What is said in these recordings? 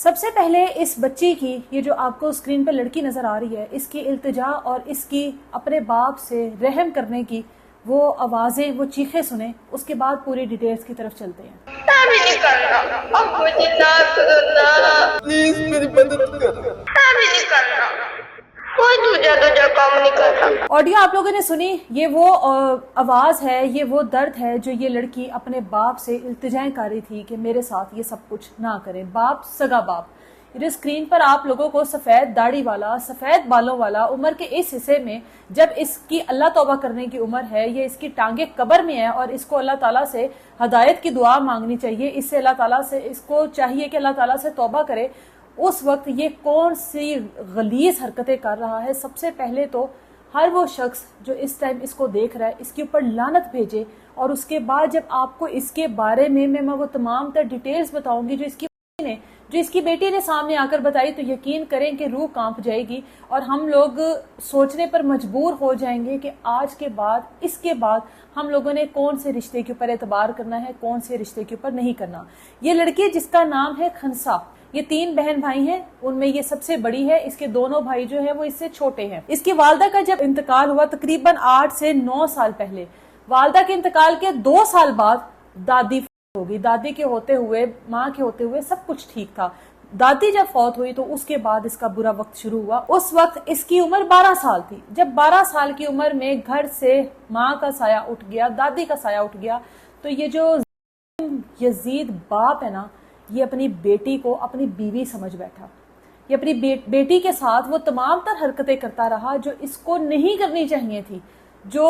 سب سے پہلے اس بچی کی یہ جو آپ کو اسکرین پہ لڑکی نظر آ رہی ہے، اس کی التجا اور اس کی اپنے باپ سے رحم کرنے کی وہ آوازیں، وہ چیخیں سنیں، اس کے بعد پوری ڈیٹیلز کی طرف چلتے ہیں۔ نہیں کرنا اب مجھے نہ کرنا، پلیز میری مدد کر۔ نہیں کرنا، کوئی دوجا کام نہیں کرنا۔ آڈیو آپ لوگوں نے سنی، یہ وہ آواز ہے، یہ وہ درد ہے جو یہ لڑکی اپنے باپ سے التجائیں کر رہی تھی کہ میرے ساتھ یہ سب کچھ نہ کریں۔ باپ، سگا باپ۔ یہ اسکرین پر آپ لوگوں کو سفید داڑھی والا، سفید بالوں والا، عمر کے اس حصے میں جب اس کی اللہ توبہ کرنے کی عمر ہے، یہ اس کی ٹانگیں قبر میں ہے اور اس کو اللہ تعالیٰ سے ہدایت کی دعا مانگنی چاہیے، اس سے اللہ تعالیٰ سے اس کو چاہیے کہ اللہ تعالیٰ سے توبہ کرے، اس وقت یہ کون سی غلیظ حرکتیں کر رہا ہے۔ سب سے پہلے تو ہر وہ شخص جو اس ٹائم اس کو دیکھ رہا ہے، اس کے اوپر لعنت بھیجے، اور اس کے بعد جب آپ کو اس کے بارے میں وہ تمام تر ڈیٹیلز بتاؤں گی جو اس کی بیٹی نے سامنے آ کر بتائی، تو یقین کریں کہ روح کانپ جائے گی اور ہم لوگ سوچنے پر مجبور ہو جائیں گے کہ آج کے بعد، اس کے بعد ہم لوگوں نے کون سے رشتے کے اوپر اعتبار کرنا ہے، کون سے رشتے کے اوپر نہیں کرنا۔ یہ لڑکی جس کا نام ہے خنسا، یہ 3 بہن بھائی ہیں، ان میں یہ سب سے بڑی ہے، اس کے دونوں بھائی جو ہیں وہ اس سے چھوٹے ہیں۔ اس کی والدہ کا جب انتقال ہوا تقریباً 8 سے 9 سال پہلے، والدہ کے انتقال کے 2 سال بعد دادی فوت ہوگی۔ دادی کے ہوتے ہوئے، ماں کے ہوتے ہوئے سب کچھ ٹھیک تھا۔ دادی جب فوت ہوئی تو اس کے بعد اس کا برا وقت شروع ہوا۔ اس وقت اس کی عمر 12 سال تھی۔ جب 12 سال کی عمر میں گھر سے ماں کا سایہ اٹھ گیا، دادی کا سایہ اٹھ گیا، تو یہ جو یزید باپ ہے نا، یہ اپنی بیٹی کو اپنی بیوی سمجھ بیٹھا۔ یہ اپنی بیٹی کے ساتھ وہ تمام تر حرکتیں کرتا رہا جو اس کو نہیں کرنی چاہیے تھی، جو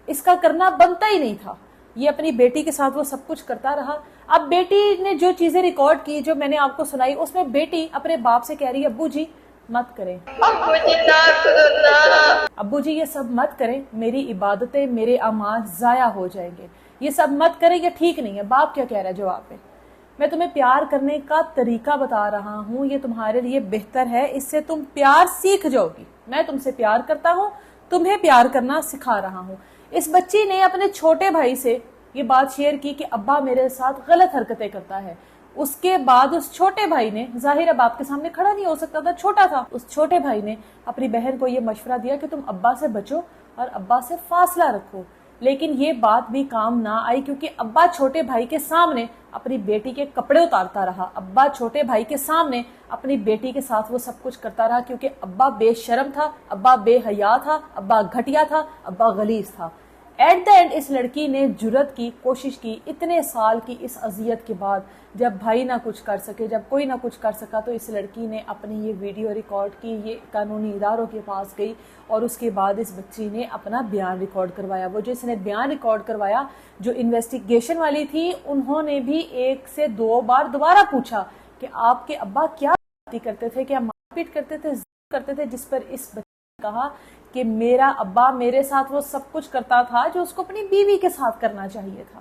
اس کا کرنا بنتا ہی نہیں تھا۔ یہ اپنی بیٹی کے ساتھ وہ سب کچھ کرتا رہا۔ اب بیٹی نے جو چیزیں ریکارڈ کی، جو میں نے آپ کو سنائی، اس میں بیٹی اپنے باپ سے کہہ رہی ہے، ابو جی مت کریں، اب مجھے نہ کرنا، ابو جی یہ سب مت کریں، میری عبادتیں، میرے اعمال ضائع ہو جائیں گے، یہ سب مت کریں، یہ ٹھیک نہیں ہے۔ باپ کیا کہہ رہا ہے جواب میں؟ میں تمہیں پیار کرنے کا طریقہ بتا رہا ہوں، یہ تمہارے لیے بہتر ہے، اس سے تم پیار سیکھ جاؤ گی۔ میں تم سے پیار کرتا ہوں، تمہیں پیار کرنا سکھا رہا ہوں۔ اس بچی نے اپنے چھوٹے بھائی سے یہ بات شیئر کی کہ ابا میرے ساتھ غلط حرکتیں کرتا ہے۔ اس کے بعد اس چھوٹے بھائی نے، ظاہر اب آپ کے سامنے کھڑا نہیں ہو سکتا تھا، چھوٹا تھا، اس چھوٹے بھائی نے اپنی بہن کو یہ مشورہ دیا کہ تم ابا سے بچو اور ابا سے فاصلہ رکھو۔ لیکن یہ بات بھی کام نہ آئی، کیونکہ ابا چھوٹے بھائی کے سامنے اپنی بیٹی کے کپڑے اتارتا رہا، ابا چھوٹے بھائی کے سامنے اپنی بیٹی کے ساتھ وہ سب کچھ کرتا رہا، کیونکہ ابا بے شرم تھا، ابا بے حیا تھا، ابا گھٹیا تھا، ابا غلیظ تھا۔ ایٹ دا اینڈ اس لڑکی نے جرت کی، کوشش کی، اتنے سال کی اس اذیت کے بعد جب بھائی نہ کچھ کر سکے، جب کوئی نہ کچھ کر سکا، تو اس لڑکی نے اپنی یہ ویڈیو ریکارڈ کی، یہ قانونی اداروں کے پاس گئی اور اس کے بعد اس بچی نے اپنا بیان ریکارڈ کروایا۔ وہ جو اس نے بیان ریکارڈ کروایا، جو انویسٹیگیشن والی تھی، انہوں نے بھی 1 سے 2 بار دوبارہ پوچھا کہ آپ کے ابا کیا کرتے تھے، کیا مار پیٹ کرتے تھے، جس پر اس بچی نے کہا کہ میرا ابا میرے ساتھ وہ سب کچھ کرتا تھا جو اس کو اپنی بیوی کے ساتھ کرنا چاہیے تھا۔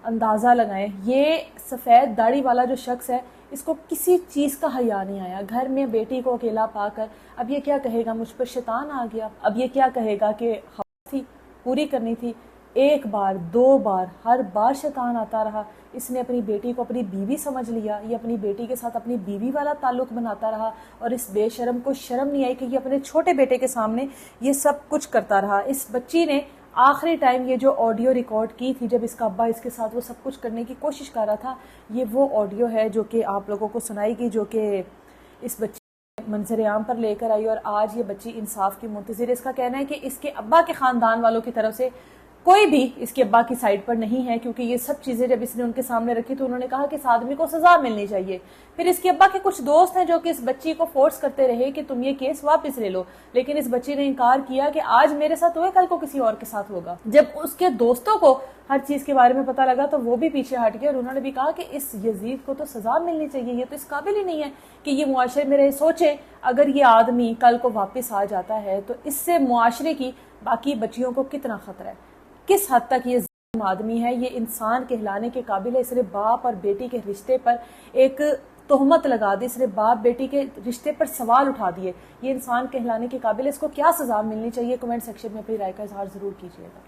اندازہ لگائیں، یہ سفید داڑھی والا جو شخص ہے، اس کو کسی چیز کا حیا نہیں آیا۔ گھر میں بیٹی کو اکیلا پا کر اب یہ کیا کہے گا، مجھ پر شیطان آ گیا، اب یہ کیا کہے گا کہ خواہش تھی، پوری کرنی تھی۔ 1 بار 2 بار، ہر بار شیطان آتا رہا۔ اس نے اپنی بیٹی کو اپنی بیوی سمجھ لیا، یہ اپنی بیٹی کے ساتھ اپنی بیوی والا تعلق بناتا رہا، اور اس بے شرم کو شرم نہیں آئی کہ یہ اپنے چھوٹے بیٹے کے سامنے یہ سب کچھ کرتا رہا۔ اس بچی نے آخری ٹائم یہ جو آڈیو ریکارڈ کی تھی، جب اس کا ابا اس کے ساتھ وہ سب کچھ کرنے کی کوشش کر رہا تھا، یہ وہ آڈیو ہے جو کہ آپ لوگوں کو سنائی گئی، جو کہ اس بچی منظر عام پر لے کر آئی، اور آج یہ بچی انصاف کی منتظر ہے۔ اس کا کہنا ہے کہ اس کے ابا کے خاندان والوں کی طرف سے کوئی بھی اس کے ابا کی سائڈ پر نہیں ہے، کیونکہ یہ سب چیزیں جب اس نے ان کے سامنے رکھی تو انہوں نے کہا کہ اس آدمی کو سزا ملنی چاہیے۔ پھر اس کے ابا کے کچھ دوست ہیں جو کہ اس بچی کو فورس کرتے رہے کہ تم یہ کیس واپس لے لو، لیکن اس بچی نے انکار کیا کہ آج میرے ساتھ ہوئے، کل کو کسی اور کے ساتھ ہوگا۔ جب اس کے دوستوں کو ہر چیز کے بارے میں پتہ لگا تو وہ بھی پیچھے ہٹ گئے، اور انہوں نے بھی کہا کہ اس یزید کو تو سزا ملنی چاہیے، یہ تو اس قابل ہی نہیں ہے کہ یہ معاشرے میں رہے۔ سوچیں اگر یہ آدمی کل کو واپس آ جاتا ہے تو اس سے معاشرے کی باقی بچیوں کو کتنا خطرہ ہے، کس حد تک یہ ظالم آدمی ہے، یہ انسان کہلانے کے قابل ہے۔ اس نے باپ اور بیٹی کے رشتے پر ایک تہمت لگا دی، اس نے باپ بیٹی کے رشتے پر سوال اٹھا دیے، یہ انسان کہلانے کے قابل ہے، اس کو کیا سزا ملنی چاہیے؟ کمنٹ سیکشن میں اپنی رائے کا اظہار ضرور کیجیے گا۔